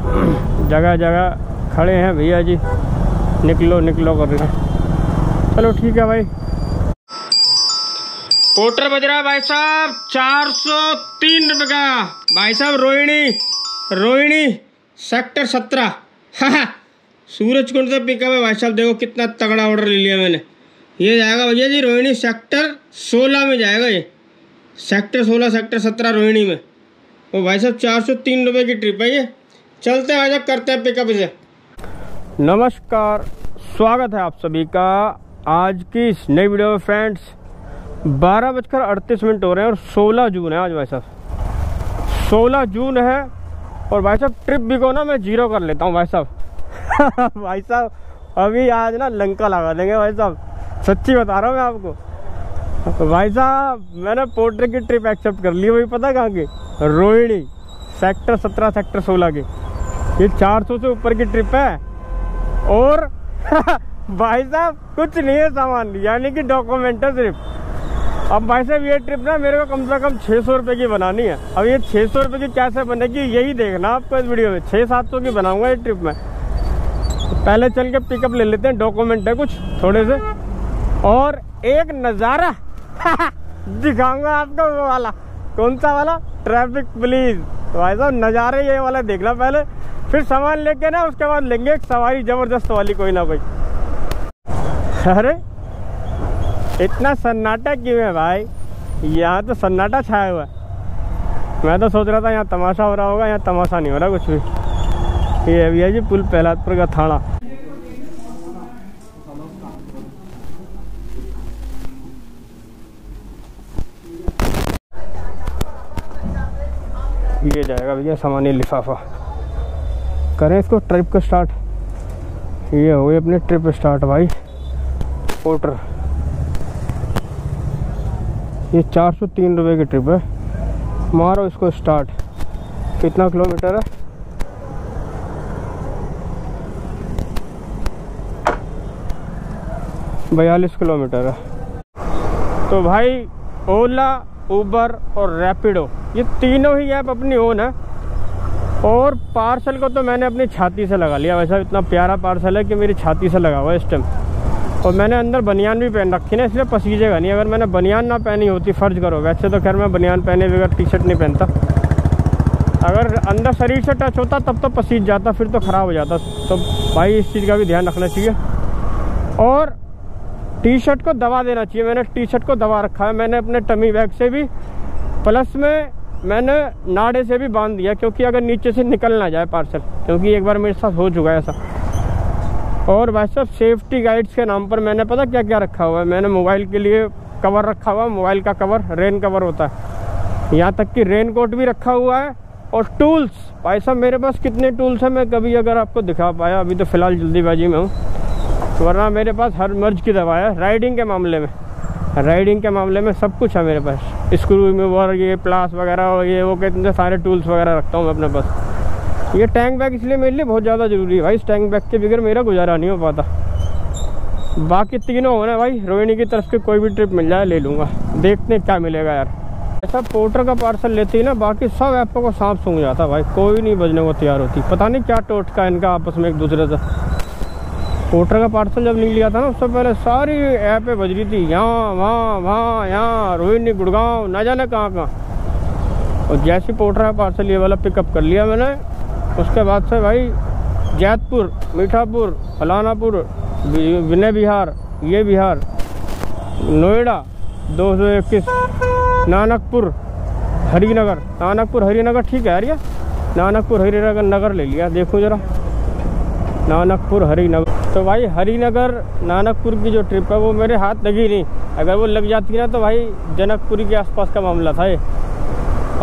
जगह जगह खड़े हैं भैया जी, निकलो निकलो कर रहे हैं। चलो ठीक है भाई। पोर्टर बज रहा है भाई साहब 403 रुपये का भाई साहब। रोहिणी सेक्टर 17। हाँ, सूरज कुंड से पिकअप है भाई साहब। देखो कितना तगड़ा ऑर्डर ले लिया मैंने। ये जाएगा भैया जी रोहिणी सेक्टर 16 में जाएगा। ये सेक्टर 16 सेक्टर 17 रोहिणी में। तो भाई साहब 403 रुपये की ट्रिप है ये। चलते हैं भाई साहब, करते हैं पिकअप इसे। नमस्कार, स्वागत है आप सभी का आज की इस नई वीडियो में। फ्रेंड्स 12:38 हो रहे हैं और 16 जून है आज भाई साहब। 16 जून है और भाई साहब ट्रिप भी को ना मैं 0 कर लेता हूँ भाई साहब। भाई साहब अभी आज ना लंका लगा देंगे भाई साहब, सच्ची बता रहा हूँ मैं आपको। तो भाई साहब मैंने पोर्टर की ट्रिप एक्सेप्ट कर ली। वही पता कहाँ की? रोहिणी सेक्टर 17 सेक्टर 16 की। ये 400 से ऊपर की ट्रिप है और भाई साहब कुछ नहीं है सामान, यानी कि डॉक्यूमेंट है सिर्फ। अब भाई साहब ये ट्रिप ना मेरे को कम से कम 600 रुपये की बनानी है। अब ये 600 रुपये की कैसे बनेगी यही देखना आपको इस वीडियो में। 600-700 की बनाऊंगा ये ट्रिप में। तो पहले चल के पिकअप ले लेते हैं, डॉक्यूमेंट है कुछ थोड़े से। और एक नज़ारा दिखाऊंगा आपको, वो वाला। कौन सा वाला? Traffic police. तो भाई साहब नज़ारे ये वाला देखना पहले, फिर सामान लेके ना उसके बाद लेंगे एक सवारी जबरदस्त वाली कोई ना कोई। अरे इतना सन्नाटा क्यों है भाई? यहाँ तो सन्नाटा छाया हुआ है। मैं तो सोच रहा था यहाँ तमाशा हो रहा होगा, यहाँ तमाशा नहीं हो रहा कुछ भी। ये भैया जी पुल पहलादपुर का थाना। ये जाएगा भैया सामान्य लिफाफा। करें इसको ट्रिप का स्टार्ट। ये हो गई अपनी ट्रिप स्टार्ट भाई। पोर्टर ये 403 रुपये की ट्रिप है। मारो इसको स्टार्ट। कितना किलोमीटर है? 42 किलोमीटर है। तो भाई ओला, उबर और रैपिडो ये तीनों ही ऐप अपनी ओन है। और पार्सल को तो मैंने अपनी छाती से लगा लिया। वैसा इतना प्यारा पार्सल है कि मेरी छाती से लगा हुआ है इस टाइम। और मैंने अंदर बनियान भी पहन रखी ना, इसलिए पसीजेगा नहीं। अगर मैंने बनियान ना पहनी होती, फ़र्ज करो, वैसे तो खैर मैं बनियान पहने बगैर टी शर्ट नहीं पहनता। अगर अंदर शरीर से टच होता तब तो पसीज जाता, फिर तो ख़राब हो जाता। तो भाई इस चीज़ का भी ध्यान रखना चाहिए। और टी शर्ट को दबा देना चाहिए। मैंने टी शर्ट को दबा रखा है। मैंने अपने टमी बैग से भी, प्लस में मैंने नाड़े से भी बांध दिया, क्योंकि अगर नीचे से निकल ना जाए पार्सल, क्योंकि एक बार मेरे साथ हो चुका है ऐसा। और भाई साहब सेफ्टी गाइड्स के नाम पर मैंने पता क्या क्या रखा हुआ है। मैंने मोबाइल के लिए कवर रखा हुआ है, मोबाइल का कवर, रेन कवर होता है। यहाँ तक कि रेन कोट भी रखा हुआ है। और टूल्स भाई साहब मेरे पास कितने टूल्स हैं मैं कभी अगर आपको दिखा पाया। अभी तो फ़िलहाल जल्दीबाजी में हूँ, वरना मेरे पास हर मर्ज की दवा है। राइडिंग के मामले में सब कुछ है मेरे पास। स्क्रू में और ये प्लास वगैरह और ये वो कितने सारे टूल्स वगैरह रखता हूँ मैं अपने पास। ये टैंक बैग इसलिए मेरे लिए बहुत ज़्यादा ज़रूरी है भाई। इस टैंक बैग के बगैर मेरा गुजारा नहीं हो पाता। बाकी तीनों होना भाई। रोहिणी की तरफ से कोई भी ट्रिप मिल जाए ले लूँगा, देखते क्या मिलेगा यार। ऐसा पोर्टर का पार्सल लेते ही ना बाकी सब ऐपों को सांप सूंघ जाता भाई। कोई नहीं बजने को तैयार होती। पता नहीं क्या टोटका इनका आपस में एक दूसरे से। पोर्टर का पार्सल जब नहीं लिया था ना, उससे पहले सारी ऐपें बज रही थी, यहाँ वहाँ यहाँ, रोहिणी, गुड़गांव, ना जाने कहाँ। और जैसे पोर्टर का पार्सल ये वाला पिकअप कर लिया मैंने, उसके बाद से भाई जैतपुर, मीठापुर, फलानापुर, विनय विहार, ये बिहार, नोएडा 221, नानकपुर, हरिनगर ठीक है यार। ये नानकपुर हरिनगर ले लिया। देखो ज़रा, नानकपुर हरिनगर। तो भाई हरिनगर नानकपुर की जो ट्रिप है वो मेरे हाथ लगी नहीं। अगर वो लग जाती ना तो भाई जनकपुरी के आसपास का मामला था ये,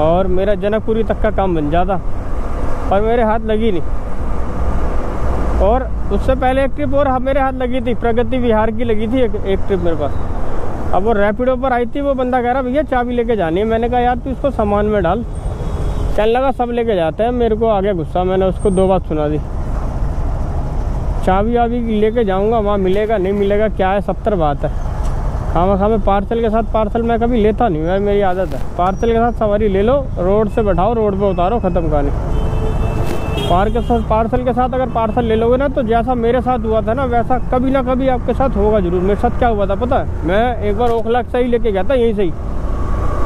और मेरा जनकपुरी तक का काम बन जाता, और मेरे हाथ लगी नहीं। और उससे पहले एक ट्रिप और मेरे हाथ लगी थी, प्रगति विहार की लगी थी एक ट्रिप मेरे पास। अब वो रैपिडो पर आई थी। वो बंदा कह रहा भैया चाबी लेके जानी है। मैंने कहा यार तू इसको सामान में डाल। कहने लगा सब लेके जाते हैं। मेरे को आ गया गुस्सा। मैंने उसको 2 बात सुना दी। चाबी वाबी लेके जाऊंगा, वहाँ मिलेगा नहीं मिलेगा क्या है, 70 बात है। खामा में पार्सल के साथ पार्सल मैं कभी लेता नहीं है, मेरी आदत है। पार्सल के साथ सवारी ले लो, रोड से बैठाओ, रोड पे उतारो, ख़त्म कहानी। पार्सल के साथ अगर पार्सल ले लोगे ना, तो जैसा मेरे साथ हुआ था ना, वैसा कभी ना कभी आपके साथ होगा जरूर। मेरे साथ क्या हुआ था पता है, मैं एक बार ओखला से ही लेके गया था, यहीं से ही।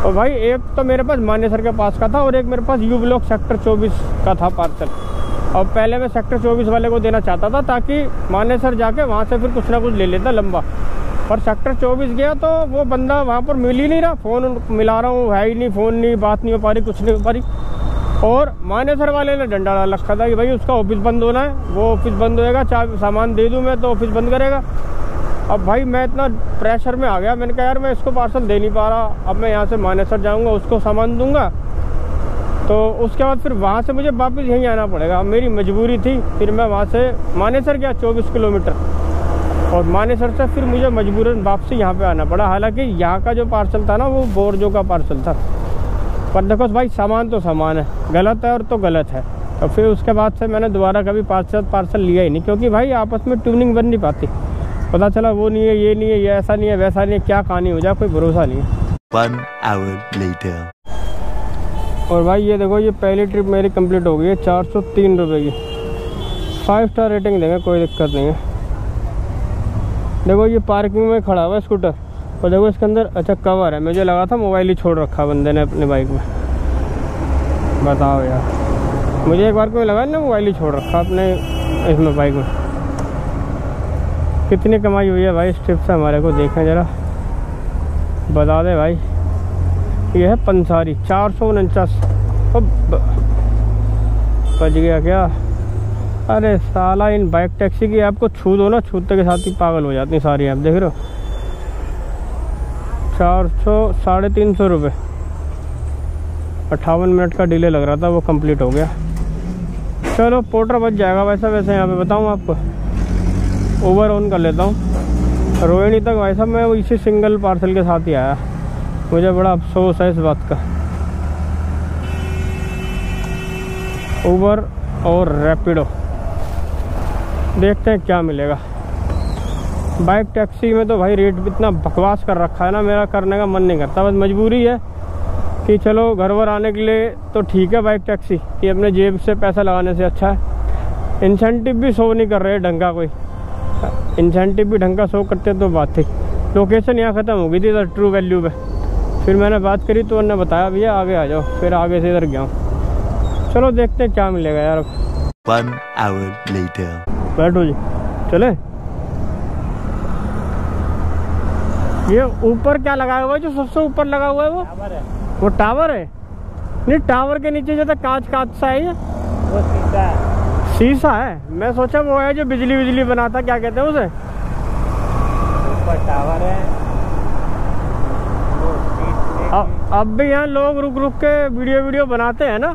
और भाई एक तो मेरे पास मानेसर के पास का था, और एक मेरे पास यू ब्लॉक सेक्टर 24 का था पार्सल। और पहले मैं सेक्टर 24 वाले को देना चाहता था, ताकि मानेसर जाके वहाँ से फिर कुछ ना कुछ ले लेता लंबा। पर सेक्टर 24 गया तो वो बंदा वहाँ पर मिल ही नहीं रहा, फ़ोन मिला रहा हूँ, है ही नहीं, फ़ोन नहीं, बात नहीं हो पा रही, कुछ नहीं हो पा रही। और मानेसर वाले ने डंडा डाल रखा था कि भाई उसका ऑफिस बंद होना है, वो ऑफिस बंद होएगा, चाहे सामान दे दूँ मैं तो ऑफिस बंद करेगा। अब भाई मैं इतना प्रेशर में आ गया, मैंने कहा यार मैं इसको पार्सल दे नहीं पा रहा, अब मैं यहाँ से मानेसर जाऊँगा, उसको सामान दूँगा, तो उसके बाद फिर वहाँ से मुझे वापस यहीं आना पड़ेगा। अब मेरी मजबूरी थी, फिर मैं वहाँ से मानेसर गया 24 किलोमीटर, और मानेसर से फिर मुझे मजबूरन वापसी यहाँ पे आना पड़ा। हालांकि यहाँ का जो पार्सल था ना, वो बोरजो का पार्सल था। पर देखो भाई, सामान तो सामान है, गलत है और तो गलत है। तो फिर उसके बाद से मैंने दोबारा कभी पार्सल लिया ही नहीं, क्योंकि भाई आपस में ट्यूनिंग बन नहीं पाती। पता चला वो नहीं है, ये नहीं है, ये ऐसा नहीं है, वैसा नहीं है, क्या कहानी हो जाए कोई भरोसा नहीं है। 1 hour later। और भाई ये देखो, ये पहली ट्रिप मेरी कंप्लीट हो गई है 403 रुपये की। 5 स्टार रेटिंग देंगे, कोई दिक्कत नहीं है। देखो ये पार्किंग में खड़ा हुआ है स्कूटर, और देखो इसके अंदर अच्छा कवर है। मुझे लगा था मोबाइल ही छोड़ रखा बंदे ने अपने बाइक में। बताओ यार, मुझे एक बार को लगा ना मोबाइल ही छोड़ रखा अपने इसमें बाइक में। कितनी कमाई हुई है भाई इस ट्रिप से हमारे को, देखें ज़रा, बता दे भाई। ये है पंसारी 449। बच गया क्या? अरे साला, इन बाइक टैक्सी की आपको छू दो ना, छूते के साथ ही पागल हो जाती सारी। आप देख रहे हो 400 350 रुपये। 58 मिनट का डिले लग रहा था, वो कंप्लीट हो गया। चलो पोर्टर बच जाएगा। वैसे यहाँ पे बताऊँ आपको, ओवर ऑन कर लेता हूँ। रोहिणी तक भाई साहब मैं इसी सिंगल पार्सल के साथ ही आया, मुझे बड़ा अफसोस है इस बात का। उबर और रैपिडो, देखते हैं क्या मिलेगा। बाइक टैक्सी में तो भाई रेट भी इतना बकवास कर रखा है ना, मेरा करने का मन नहीं करता। बस मजबूरी है कि चलो घर वर आने के लिए तो ठीक है बाइक टैक्सी, कि अपने जेब से पैसा लगाने से अच्छा है। इंसेंटिव भी शो नहीं कर रहे ढंग का, कोई इंसेंटिव भी ढंग का शो करते तो बात थी। लोकेशन यहाँ ख़त्म हो गई थी इधर ट्रू वैल्यू पे। फिर मैंने बात करी तो उन्होंने बताया भैया आगे आ जाओ, फिर आगे से इधर गया हूँ। चलो देखते हैं क्या मिलेगा यार। 1 hour later। बैठो जी, चले। ये ऊपर क्या लगा हुआ है, जो सबसे ऊपर लगा हुआ है वो टावर है। नहीं, टावर के नीचे जो था कांच सा है, ये वो शीशा है। मैं सोचा वो है जो बिजली बनाता, क्या कहते हैं उसे? ऊपर टावर है। अब भी यहाँ लोग रुक रुक के वीडियो बनाते हैं ना।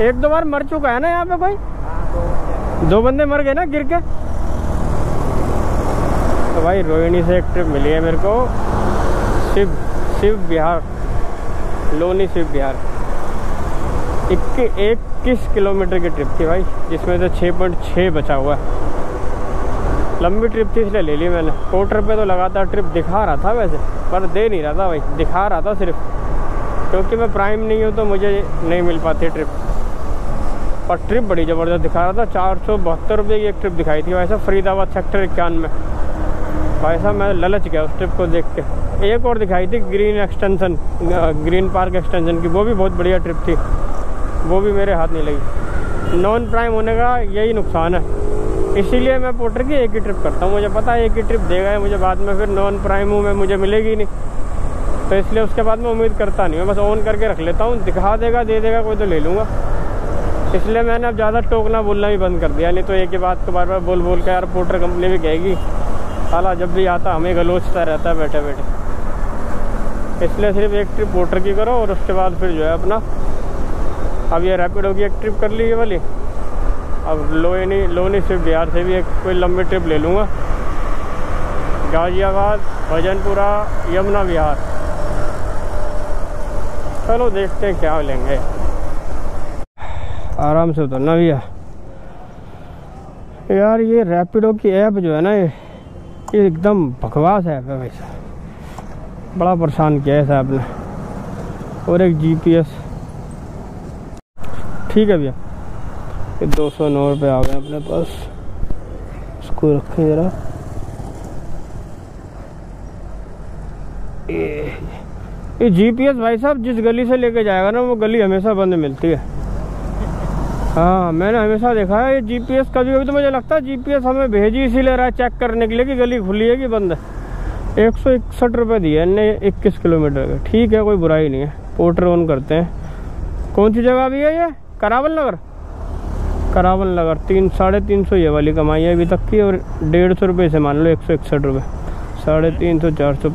एक दो बार मर चुका है ना यहाँ पे कोई, 2 बंदे मर गए ना गिर के। तो भाई रोहिणी से एक ट्रिप मिली है मेरे को, शिव बिहार, लोनी शिव बिहार। 21 किलोमीटर की ट्रिप थी भाई, जिसमें से 6.6 बचा हुआ है। लंबी ट्रिप थी इसलिए ले ली मैंने। पोर्टर पे तो लगातार ट्रिप दिखा रहा था वैसे, पर दे नहीं रहा था भाई, दिखा रहा था सिर्फ, क्योंकि मैं प्राइम नहीं हूँ तो मुझे नहीं मिल पाती ट्रिप। पर ट्रिप बड़ी ज़बरदस्त दिखा रहा था। 472 रुपये की एक ट्रिप दिखाई थी भाई साहब, फरीदाबाद सेक्टर 51 में। भाई साहब मैं ललच गया उस ट्रिप को देख के। एक और दिखाई थी ग्रीन पार्क एक्सटेंशन की, वो भी बहुत बढ़िया ट्रिप थी, वो भी मेरे हाथ नहीं लगी। नॉन प्राइम होने का यही नुकसान है, इसीलिए मैं पोर्टर की एक ही ट्रिप करता हूँ। मुझे पता है एक ही ट्रिप देगा मुझे, बाद में फिर नॉन प्राइम हूँ मैं, मुझे मिलेगी नहीं, तो इसलिए उसके बाद मैं उम्मीद करता नहीं हूँ। बस ऑन करके रख लेता हूँ, दिखा देगा दे देगा कोई तो ले लूँगा। इसलिए मैंने अब ज़्यादा टोकना बोलना भी बंद कर दिया, नहीं तो एक ही बात को बार बार बोल के यार पोर्टर कंपनी भी कहेगी साला जब भी आता हमें गलोचता रहता है बैठे बैठे। इसलिए सिर्फ एक ट्रिप पोर्टर की करो, और उसके बाद फिर जो है अपना, अब ये रैपिडो की एक ट्रिप कर ली ये वाली, अब लोनी से बिहार से भी एक कोई लंबी ट्रिप ले लूँगा। गाजियाबाद, भजनपुरा, यमुना विहार। चलो देखते हैं क्या लेंगे। आराम से उतरना भैया। यार ये रैपिडो की ऐप जो है ना, ये एकदम बकवास ऐप है वैसा, बड़ा परेशान किया है इस ऐप ने। और एक GPS, ठीक है भैया ये 209 रुपये आ गए अपने पास। इसको रखें ज़रा। ये जीपीएस भाई साहब जिस गली से लेके जाएगा ना वो गली हमेशा बंद मिलती है। हाँ मैंने हमेशा देखा है ये जीपीएस। कभी कभी तो मुझे लगता है जीपीएस हमें भेजी इसीलिए रहा है चेक करने के लिए कि गली खुली है कि बंद है। 161 रुपये दिए ने 21 किलोमीटर का। ठीक है, कोई बुराई नहीं है। पोर्टर ऑन करते हैं। कौन सी जगह भी है ये? करावल नगर। करावल नगर 300-350 ये वाली कमाई है अभी तक की। और 150 रुपये से मान लो 161 रुपये। 350, 400,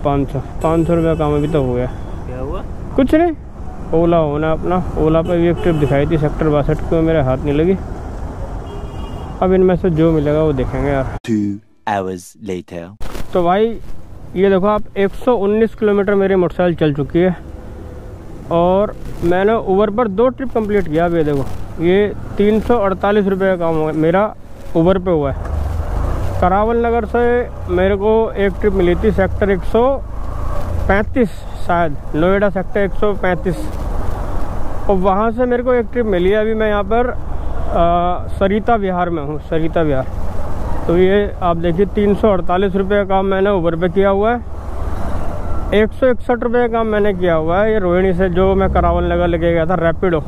500 रुपये काम अभी तक हो गया। क्या हुआ? कुछ नहीं, ओला होना अपना। ओला पे भी एक ट्रिप दिखाई थी सेक्टर 62 को, मेरे हाथ नहीं लगी। अब इनमें से जो मिलेगा वो देखेंगे यार। 2 hours later. तो भाई ये देखो आप 119 किलोमीटर मेरी मोटरसाइकिल चल चुकी है और मैंने उबर पर 2 ट्रिप कंप्लीट किया। अब ये देखो ये 348 रुपये का काम मेरा उबर पे हुआ है। करावल नगर से मेरे को एक ट्रिप मिली थी सेक्टर 135 शायद, नोएडा सेक्टर 135। और वहाँ से मेरे को एक ट्रिप मिली है। अभी मैं यहाँ पर सरिता विहार में हूँ, सरिता विहार। तो ये आप देखिए 348 रुपये का काम मैंने उबर पे किया हुआ है। 161 रुपये का काम मैंने किया हुआ है ये रोहिणी से, जो मैं करावल नगर लेके गया था रैपिडो।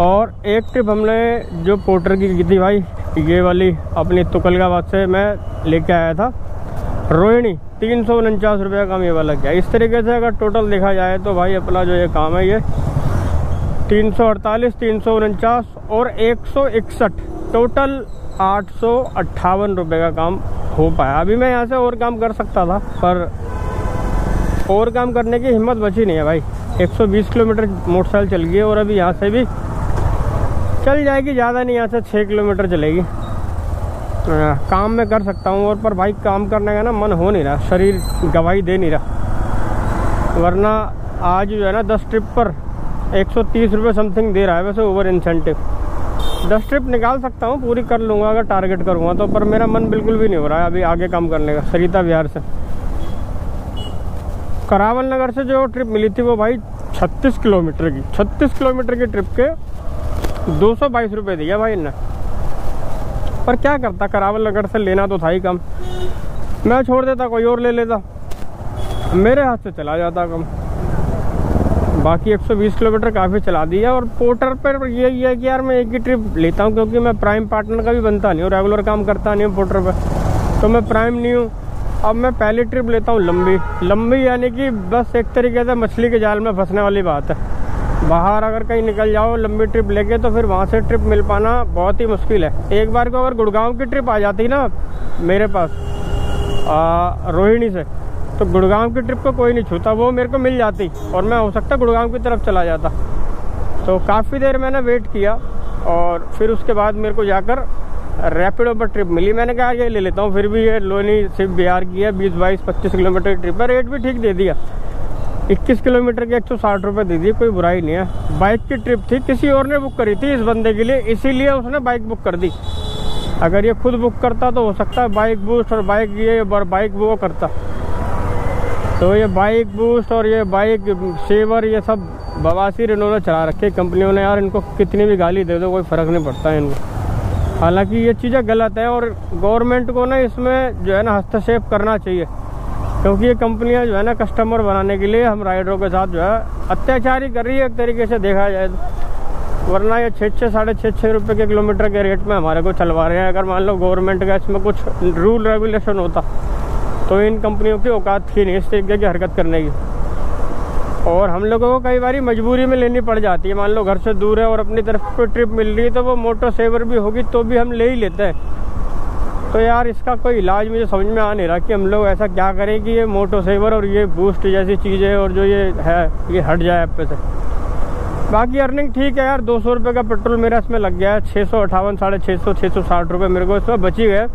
और एक ट्रिप हमने जो पोर्टर की थी भाई, ये वाली अपनी तुकलगाबाद से मैं लेके आया था रोहिणी। 349 रुपये का काम ये वाला किया। इस तरीके से अगर टोटल देखा जाए तो भाई अपना जो ये काम है ये 348, 349 और 161, टोटल 858 रुपये का काम हो पाया। अभी मैं यहाँ से और काम कर सकता था पर और काम करने की हिम्मत बची नहीं है भाई। 120 किलोमीटर मोटरसाइकिल चल गई है और अभी यहाँ से भी चल जाएगी, ज़्यादा नहीं, यहाँ से 6 किलोमीटर चलेगी। काम मैं कर सकता हूँ और पर भाई काम करने का ना मन हो नहीं रहा, शरीर गवाही दे नहीं रहा। वरना आज जो है ना 10 ट्रिप पर 130 रुपये समथिंग दे रहा है वैसे ओवर इंसेंटिव। 10 ट्रिप निकाल सकता हूँ, पूरी कर लूँगा अगर टारगेट करूँगा तो। पर मेरा मन बिल्कुल भी नहीं हो रहा है अभी आगे काम करने का। सरिता विहार से करावल नगर से जो ट्रिप मिली थी वो भाई 36 किलोमीटर की। 36 किलोमीटर की ट्रिप के 222 रुपये दिया भाई इन्हें। पर क्या करता, करावल नगर से लेना तो था ही कम। मैं छोड़ देता, कोई और ले लेता, मेरे हाथ से चला जाता कम। बाकी 120 किलोमीटर काफ़ी चला दिया। और पोर्टर पर यही है कि यार मैं एक ही ट्रिप लेता हूँ क्योंकि मैं प्राइम पार्टनर का भी बनता नहीं हूँ, रेगुलर काम करता नहीं हूँ पोर्टर पर, तो मैं प्राइम नहीं हूँ। अब मैं पहली ट्रिप लेता हूँ लंबी यानी कि बस एक तरीके से मछली के जाल में फंसने वाली बात है। बाहर अगर कहीं निकल जाओ लंबी ट्रिप लेके तो फिर वहाँ से ट्रिप मिल पाना बहुत ही मुश्किल है। एक बार को अगर गुड़गांव की ट्रिप आ जाती ना मेरे पास रोहिणी से, तो गुड़गांव की ट्रिप को कोई नहीं छूता, वो मेरे को मिल जाती और मैं हो सकता गुड़गांव की तरफ चला जाता। तो काफ़ी देर मैंने वेट किया और फिर उसके बाद मेरे को जाकर रैपिडो पर ट्रिप मिली। मैंने कहा ये ले लेता हूँ। फिर भी ये लोनी सिर्फ बिहार की है, 20-22-25 किलोमीटर की ट्रिप है। रेट भी ठीक दे दिया, 21 किलोमीटर के 160 रुपये दे दिए, कोई बुराई नहीं है। बाइक की ट्रिप थी, किसी और ने बुक करी थी इस बंदे के लिए, इसीलिए उसने बाइक बुक कर दी। अगर ये खुद बुक करता तो हो सकता है बाइक बूस्ट और बाइक वो करता। तो ये बाइक बूस्ट और ये बाइक सेवर ये सब बवासीर इन्होंने चला रखे कंपनियों ने। यार इनको कितनी भी गाली दे दो कोई फ़र्क नहीं पड़ता है इनको। हालांकि ये चीज़ें गलत हैं और गवर्नमेंट को ना इसमें जो है ना हस्तक्षेप करना चाहिए, क्योंकि ये कंपनियां जो है ना कस्टमर बनाने के लिए हम राइडरों के साथ जो है अत्याचार ही कर रही है एक तरीके से देखा जाए तो। वरना ये 6-6 रुपये के किलोमीटर के रेट में हमारे को चलवा रहे हैं। अगर मान लो गवर्नमेंट का इसमें कुछ रूल रेगुलेशन होता तो इन कंपनियों की औकात थी नहीं इस तरीके की हरकत करने की। और हम लोगों को कई बार मजबूरी में लेनी पड़ जाती है। मान लो घर से दूर है और अपनी तरफ कोई ट्रिप मिल रही है तो वो मोटो सेवर भी होगी तो भी हम ले ही लेते हैं। तो यार इसका कोई इलाज मुझे समझ में आ नहीं रहा कि हम लोग ऐसा क्या करें कि ये मोटो सेवर और ये बूस्ट जैसी चीज़ें और जो ये है ये हट जाए ऐप पे से। बाकी अर्निंग ठीक है यार, 200 रुपये का पेट्रोल मेरा इसमें लग गया है। 658, 650, 660 रुपये मेरे को इसमें बची गए।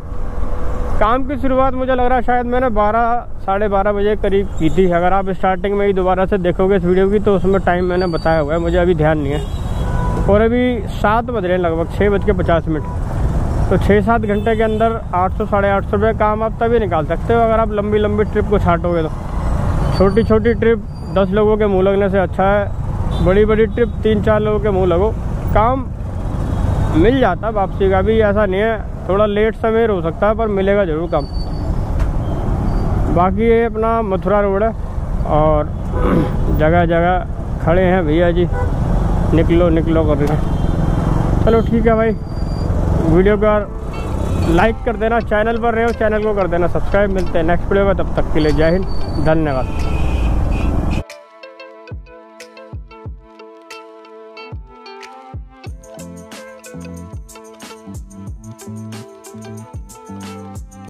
काम की शुरुआत मुझे लग रहा है शायद मैंने 12-12:30 बजे करीब की थी। अगर आप स्टार्टिंग में ही दोबारा से देखोगे इस वीडियो की तो उसमें टाइम मैंने बताया हुआ है, मुझे अभी ध्यान नहीं है। और अभी 7 बज रहे हैं, लगभग 6:50। तो 6-7 घंटे के अंदर 800-850 रुपये काम आप तभी निकाल सकते हो अगर आप लंबी ट्रिप को छाटोगे तो। छोटी ट्रिप 10 लोगों के मुँह लगने से अच्छा है बड़ी ट्रिप 3-4 लोगों के मुँह लगो। काम मिल जाता वापसी का भी, ऐसा नहीं है, थोड़ा लेट सवेर हो सकता है पर मिलेगा ज़रूर कम। बाकी ये अपना मथुरा रोड है और जगह जगह खड़े हैं भैया जी, निकलो निकलो कर रहे हैं। चलो ठीक है भाई, वीडियो का लाइक कर देना, चैनल पर रहे हो चैनल को कर देना सब्सक्राइब। मिलते हैं नेक्स्ट वीडियो में, तब तक के लिए जय हिंद, धन्यवाद।